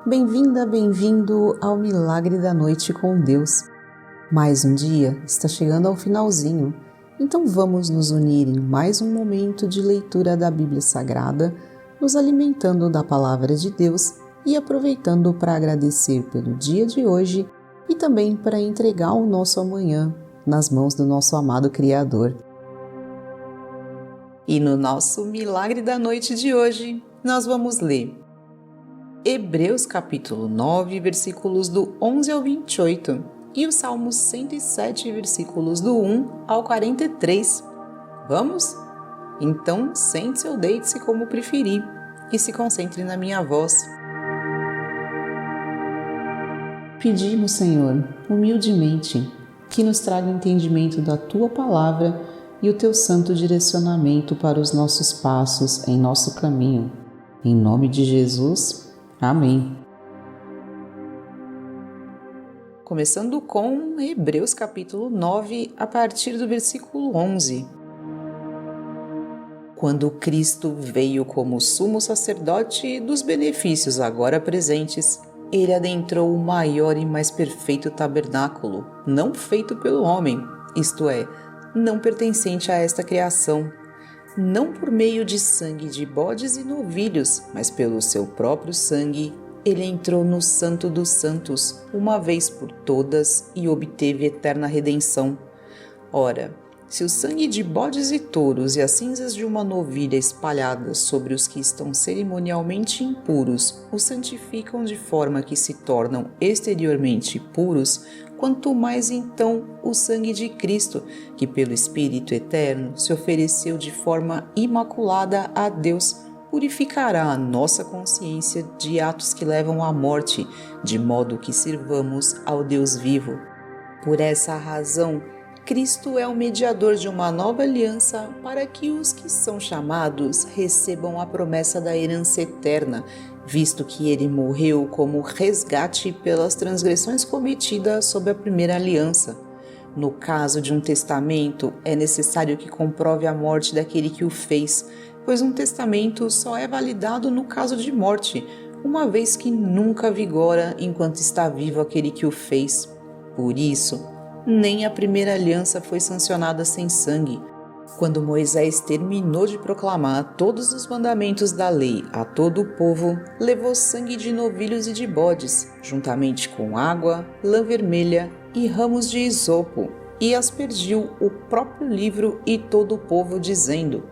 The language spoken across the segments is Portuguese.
Bem-vinda, bem-vindo ao Milagre da Noite com Deus. Mais um dia está chegando ao finalzinho, então vamos nos unir em mais um momento de leitura da Bíblia Sagrada, nos alimentando da Palavra de Deus e aproveitando para agradecer pelo dia de hoje e também para entregar o nosso amanhã nas mãos do nosso amado Criador. E no nosso Milagre da Noite de hoje, nós vamos ler Hebreus capítulo 9, versículos do 11 ao 28 e o Salmo 107, versículos do 1 ao 43. Vamos? Então, sente-se ou deite-se como preferir e se concentre na minha voz. Pedimos, Senhor, humildemente, que nos traga o entendimento da Tua Palavra e o Teu santo direcionamento para os nossos passos em nosso caminho. Em nome de Jesus, amém. Começando com Hebreus capítulo 9, a partir do versículo 11. Quando Cristo veio como sumo sacerdote dos benefícios agora presentes, ele adentrou o maior e mais perfeito tabernáculo, não feito pelo homem, isto é, não pertencente a esta criação, não por meio de sangue de bodes e novilhos, mas pelo seu próprio sangue, ele entrou no Santo dos Santos, uma vez por todas, e obteve eterna redenção. Ora, se o sangue de bodes e touros e as cinzas de uma novilha espalhadas sobre os que estão cerimonialmente impuros os santificam de forma que se tornam exteriormente puros, quanto mais então o sangue de Cristo, que pelo Espírito Eterno se ofereceu de forma imaculada a Deus, purificará a nossa consciência de atos que levam à morte, de modo que sirvamos ao Deus vivo. Por essa razão, Cristo é o mediador de uma nova aliança para que os que são chamados recebam a promessa da herança eterna, visto que ele morreu como resgate pelas transgressões cometidas sob a primeira aliança. No caso de um testamento, é necessário que comprove a morte daquele que o fez, pois um testamento só é validado no caso de morte, uma vez que nunca vigora enquanto está vivo aquele que o fez. Por isso, nem a primeira aliança foi sancionada sem sangue. Quando Moisés terminou de proclamar todos os mandamentos da lei a todo o povo, levou sangue de novilhos e de bodes, juntamente com água, lã vermelha e ramos de isopo, e aspergiu o próprio livro e todo o povo, dizendo: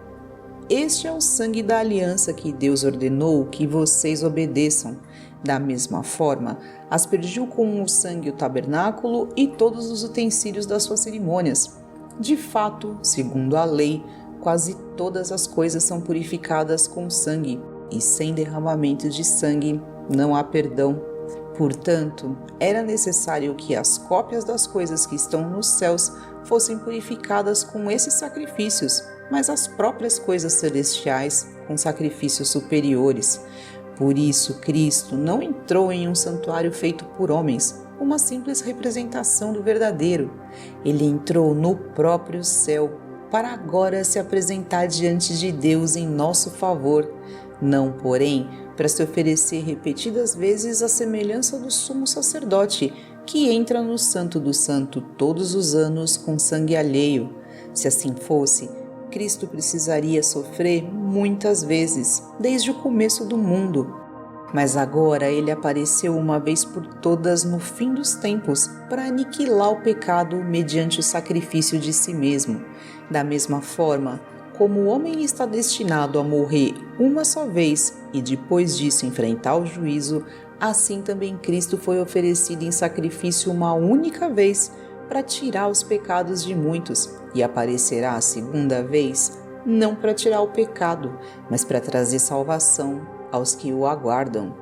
Este é o sangue da aliança que Deus ordenou que vocês obedeçam. Da mesma forma, aspergiu com o sangue o tabernáculo e todos os utensílios das suas cerimônias. De fato, segundo a lei, quase todas as coisas são purificadas com sangue, e sem derramamento de sangue não há perdão. Portanto, era necessário que as cópias das coisas que estão nos céus fossem purificadas com esses sacrifícios, mas as próprias coisas celestiais com sacrifícios superiores. Por isso, Cristo não entrou em um santuário feito por homens, uma simples representação do verdadeiro. Ele entrou no próprio céu, para agora se apresentar diante de Deus em nosso favor, não, porém, para se oferecer repetidas vezes à semelhança do sumo sacerdote, que entra no Santo do Santo todos os anos com sangue alheio. Se assim fosse, Cristo precisaria sofrer muitas vezes, desde o começo do mundo. Mas agora ele apareceu uma vez por todas no fim dos tempos para aniquilar o pecado mediante o sacrifício de si mesmo. Da mesma forma, como o homem está destinado a morrer uma só vez e depois disso enfrentar o juízo, assim também Cristo foi oferecido em sacrifício uma única vez para tirar os pecados de muitos, e aparecerá a segunda vez, não para tirar o pecado, mas para trazer salvação aos que o aguardam.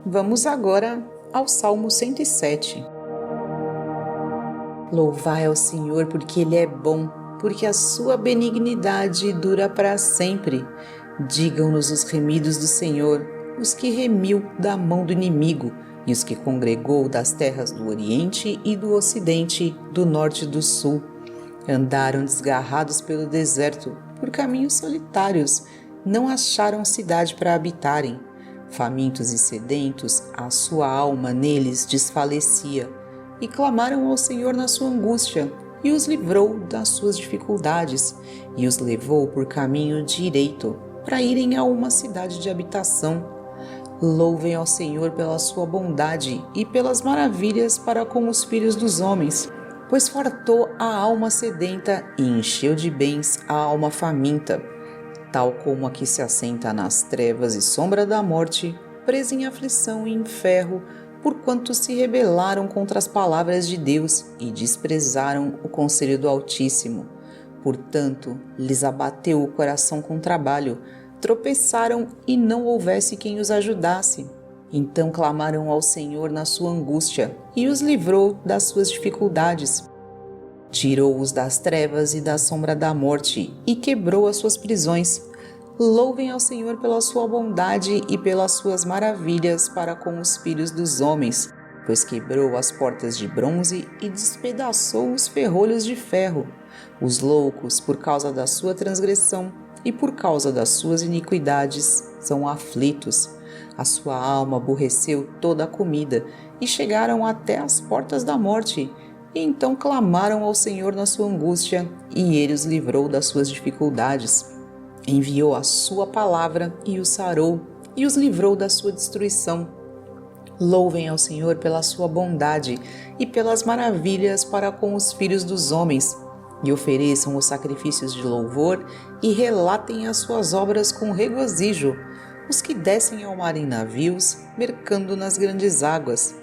Vamos agora ao Salmo 107. Louvai ao Senhor porque Ele é bom, porque a sua benignidade dura para sempre. Digam-nos os remidos do Senhor, os que remiu da mão do inimigo, e os que congregou das terras do Oriente e do Ocidente, do Norte e do Sul. Andaram desgarrados pelo deserto, por caminhos solitários, não acharam cidade para habitarem. Famintos e sedentos, a sua alma neles desfalecia, e clamaram ao Senhor na sua angústia, e os livrou das suas dificuldades, e os levou por caminho direito, para irem a uma cidade de habitação. Louvem ao Senhor pela sua bondade e pelas maravilhas para com os filhos dos homens, pois fartou a alma sedenta e encheu de bens a alma faminta. Tal como a que se assenta nas trevas e sombra da morte, presa em aflição e em ferro, porquanto se rebelaram contra as palavras de Deus e desprezaram o conselho do Altíssimo. Portanto, lhes abateu o coração com trabalho, tropeçaram e não houvesse quem os ajudasse. Então clamaram ao Senhor na sua angústia e os livrou das suas dificuldades. Tirou-os das trevas e da sombra da morte e quebrou as suas prisões. Louvem ao Senhor pela sua bondade e pelas suas maravilhas para com os filhos dos homens, pois quebrou as portas de bronze e despedaçou os ferrolhos de ferro. Os loucos, por causa da sua transgressão e por causa das suas iniquidades, são aflitos. A sua alma aborreceu toda a comida e chegaram até as portas da morte. E então clamaram ao Senhor na sua angústia, e ele os livrou das suas dificuldades. Enviou a sua palavra e os sarou, e os livrou da sua destruição. Louvem ao Senhor pela sua bondade e pelas maravilhas para com os filhos dos homens, e ofereçam os sacrifícios de louvor e relatem as suas obras com regozijo, os que descem ao mar em navios, mercando nas grandes águas.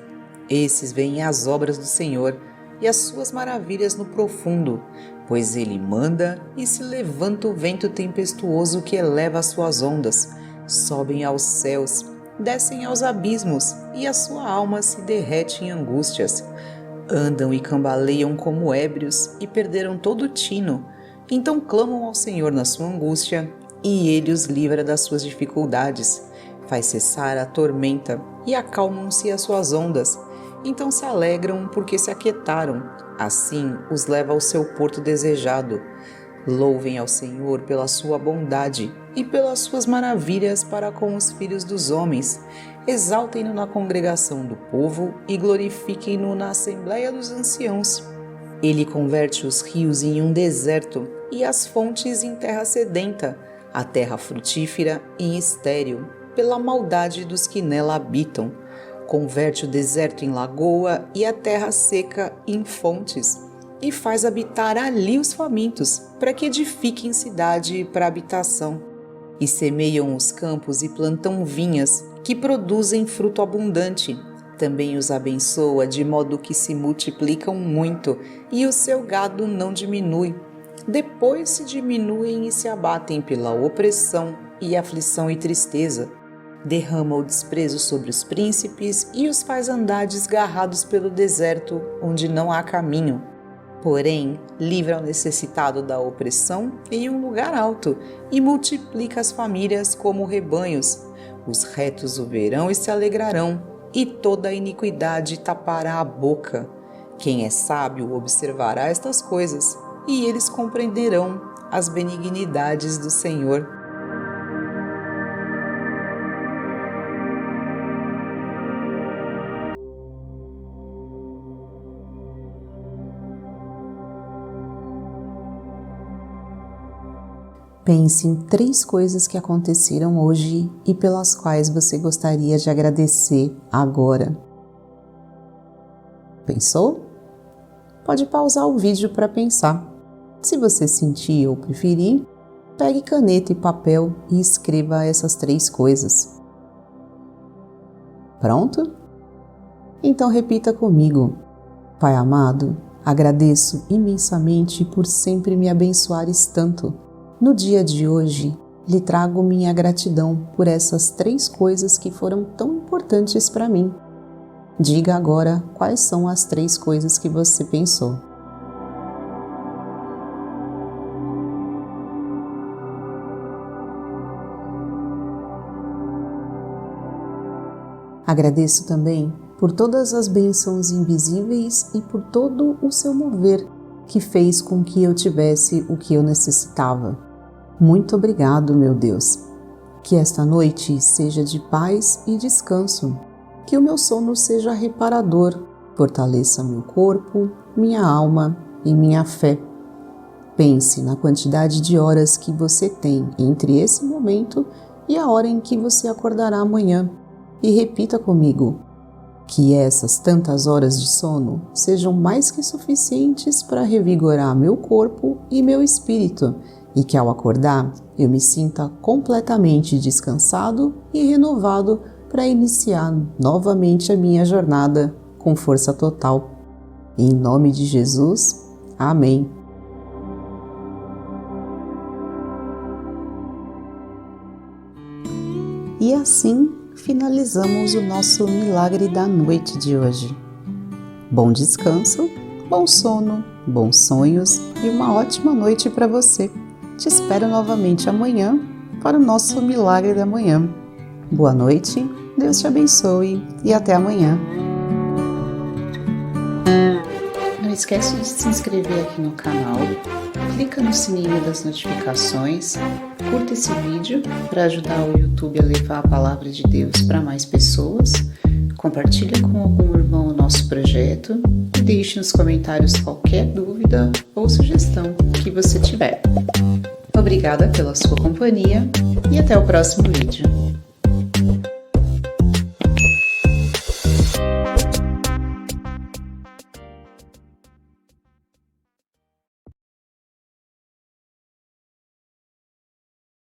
Esses veem as obras do Senhor e as suas maravilhas no profundo, pois ele manda e se levanta o vento tempestuoso que eleva as suas ondas. Sobem aos céus, descem aos abismos, e a sua alma se derrete em angústias. Andam e cambaleiam como ébrios e perderam todo o tino. Então clamam ao Senhor na sua angústia, e ele os livra das suas dificuldades. Faz cessar a tormenta e acalmam-se as suas ondas. Então se alegram porque se aquietaram, assim os leva ao seu porto desejado. Louvem ao Senhor pela sua bondade e pelas suas maravilhas para com os filhos dos homens. Exaltem-no na congregação do povo e glorifiquem-no na assembleia dos anciãos. Ele converte os rios em um deserto e as fontes em terra sedenta, a terra frutífera em estéril, pela maldade dos que nela habitam. Converte o deserto em lagoa e a terra seca em fontes, e faz habitar ali os famintos, para que edifiquem cidade para habitação. E semeiam os campos e plantam vinhas, que produzem fruto abundante. Também os abençoa, de modo que se multiplicam muito, e o seu gado não diminui. Depois se diminuem e se abatem pela opressão e aflição e tristeza. Derrama o desprezo sobre os príncipes e os faz andar desgarrados pelo deserto, onde não há caminho. Porém, livra o necessitado da opressão em um lugar alto e multiplica as famílias como rebanhos. Os retos o verão e se alegrarão, e toda a iniquidade tapará a boca. Quem é sábio observará estas coisas, e eles compreenderão as benignidades do Senhor. Pense em 3 coisas que aconteceram hoje e pelas quais você gostaria de agradecer agora. Pensou? Pode pausar o vídeo para pensar. Se você sentir ou preferir, pegue caneta e papel e escreva essas 3 coisas. Pronto? Então repita comigo. Pai amado, agradeço imensamente por sempre me abençoares tanto. No dia de hoje, lhe trago minha gratidão por essas 3 coisas que foram tão importantes para mim. Diga agora quais são as 3 coisas que você pensou. Agradeço também por todas as bênçãos invisíveis e por todo o seu mover que fez com que eu tivesse o que eu necessitava. Muito obrigado, meu Deus. Que esta noite seja de paz e descanso. Que o meu sono seja reparador, fortaleça meu corpo, minha alma e minha fé. Pense na quantidade de horas que você tem entre esse momento e a hora em que você acordará amanhã e repita comigo: que essas tantas horas de sono sejam mais que suficientes para revigorar meu corpo e meu espírito e que ao acordar eu me sinta completamente descansado e renovado para iniciar novamente a minha jornada com força total. Em nome de Jesus, amém. E assim finalizamos o nosso milagre da noite de hoje. Bom descanso, bom sono, bons sonhos e uma ótima noite para você. Te espero novamente amanhã para o nosso milagre da manhã. Boa noite, Deus te abençoe e até amanhã. Não esquece de se inscrever aqui no canal, clica no sininho das notificações, curta esse vídeo para ajudar o YouTube a levar a palavra de Deus para mais pessoas, compartilha com algum irmão o nosso projeto e deixe nos comentários qualquer dúvida ou sugestão que você tiver. Obrigada pela sua companhia e até o próximo vídeo.